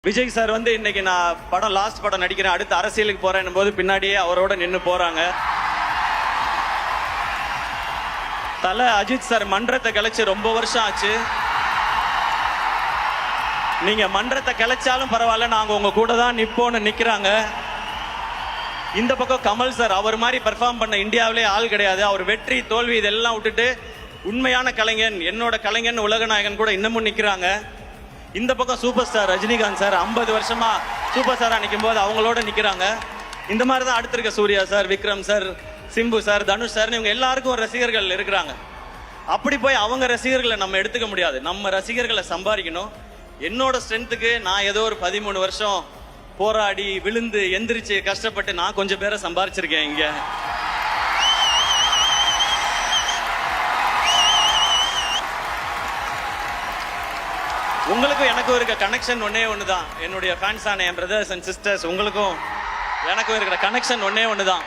Vijay sir வந்து இன்னைக்கு நான் படம் லாஸ்ட் படம் நடிக்கிறேன், அடுத்து அரசியலுக்கு போறேன் போது பின்னாடியே அவரோட நின்று போறாங்க. தல அஜித் சார் மன்றத்தை கலைச்சு ரொம்ப வருஷம் ஆச்சு. நீங்க மன்றத்தை கலைச்சாலும் பரவாயில்ல, நாங்க உங்க கூட தான் நிப்போன்னு நிக்கிறாங்க. இந்த பக்கம் கமல் சார், அவர் மாதிரி பெர்ஃபார்ம் பண்ண இந்தியாவிலே ஆள் கிடையாது. அவர் வெற்றி தோல்வி இதெல்லாம் விட்டுட்டு உண்மையான கலைஞன், என்னோட கலைஞன், உலகநாயகன் கூட இன்னமும் நிக்கிறாங்க. இந்த பக்கம் சூப்பர் ஸ்டார் ரஜினிகாந்த் சார் 50 வருஷமா சூப்பர் ஸ்டாரா நிற்கும் போது அவங்களோட நிக்கிறாங்க. இந்த மாதிரி தான் அடுத்திருக்க Suriya sir, Vikram sir, Simbu sir, Dhanush sir, இவங்க எல்லாருக்கும் ரசிகர்கள் இருக்கிறாங்க. அப்படி போய் அவங்க ரசிகர்களை நம்ம எடுத்துக்க முடியாது. நம்ம ரசிகர்களை சம்பாதிக்கணும். என்னோட ஸ்ட்ரென்த்துக்கு நான் ஏதோ ஒரு 13 வருஷம் போராடி விழுந்து எந்திரிச்சு கஷ்டப்பட்டு நான் கொஞ்சம் பேரை சம்பாதிச்சிருக்கேன் இங்க. உங்களுக்கும் எனக்கும் இருக்க கனெக்ஷன் ஒன்னே ஒண்ணுதான். என்னுடைய ஃபேன்ஸான என் பிரதர்ஸ் அண்ட் சிஸ்டர்ஸ், உங்களுக்கும் எனக்கும் இருக்கிற கனெக்ஷன் ஒன்னே ஒண்ணுதான்.